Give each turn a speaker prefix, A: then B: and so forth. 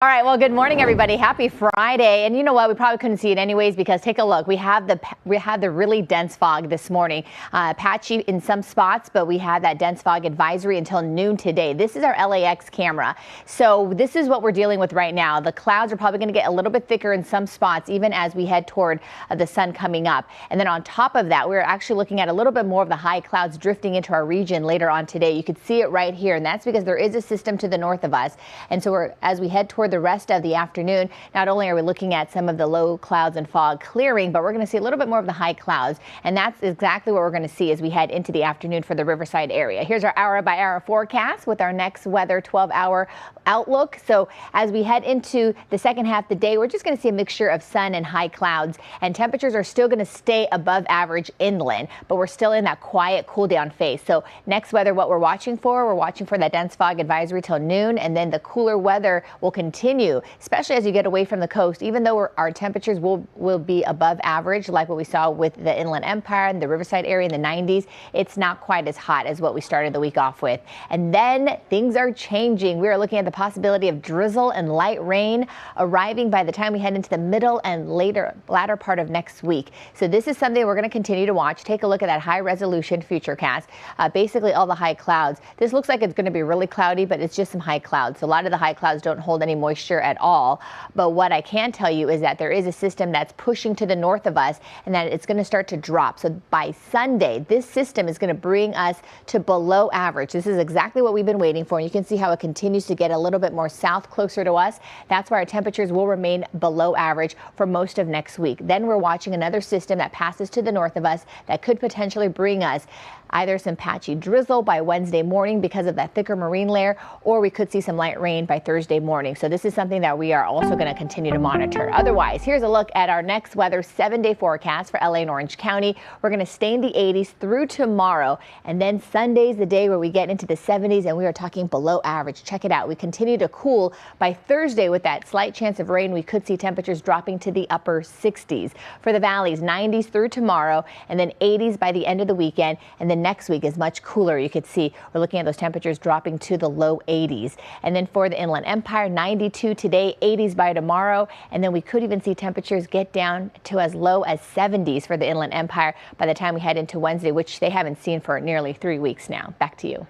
A: All right, well, good morning, everybody. Happy Friday. And you know what? We probably couldn't see it anyways because take a look. We had the really dense fog this morning. Patchy in some spots, but we had that dense fog advisory until noon today. This is our LAX camera. So this is what we're dealing with right now. The clouds are probably going to get a little bit thicker in some spots, even as we head toward the sun coming up. And then on top of that, we're actually looking at a little bit more of the high clouds drifting into our region later on today. You could see it right here, and that's because there is a system to the north of us. And so as we head toward the rest of the afternoon, not only are we looking at some of the low clouds and fog clearing, but we're going to see a little bit more of the high clouds. And that's exactly what we're going to see as we head into the afternoon for the Riverside area. Here's our hour by hour forecast with our next weather 12-hour outlook. So as we head into the second half of the day, we're just going to see a mixture of sun and high clouds, and temperatures are still going to stay above average inland, but we're still in that quiet cool down phase. So next weather, what we're watching for that dense fog advisory till noon, and then the cooler weather will continue, especially as you get away from the coast. Even though our temperatures will be above average, like what we saw with the Inland Empire and the Riverside area in the 90s, it's not quite as hot as what we started the week off with. And then things are changing. We are looking at the possibility of drizzle and light rain arriving by the time we head into the middle and latter part of next week. So this is something we're going to continue to watch. Take a look at that high resolution futurecast. Basically all the high clouds. This looks like it's going to be really cloudy, but it's just some high clouds. So a lot of the high clouds don't hold any moisture at all. But what I can tell you is that there is a system that's pushing to the north of us, and that it's going to start to drop. So by Sunday, this system is going to bring us to below average. This is exactly what we've been waiting for. And you can see how it continues to get a little bit more south, closer to us. That's why our temperatures will remain below average for most of next week. Then we're watching another system that passes to the north of us that could potentially bring us either some patchy drizzle by Wednesday morning because of that thicker marine layer, or we could see some light rain by Thursday morning. So this is something that we are also going to continue to monitor. Otherwise, here's a look at our next weather 7-day forecast for LA and Orange County. We're going to stay in the 80s through tomorrow, and then Sunday's the day where we get into the 70s, and we are talking below average. Check it out. We continue to cool by Thursday with that slight chance of rain. We could see temperatures dropping to the upper 60s. For the valleys, 90s through tomorrow, and then 80s by the end of the weekend. And then next week is much cooler. You could see we're looking at those temperatures dropping to the low 80s. And then for the Inland Empire, 92 today, 80s by tomorrow. And then we could even see temperatures get down to as low as 70s for the Inland Empire by the time we head into Wednesday, which they haven't seen for nearly 3 weeks now. Back to you.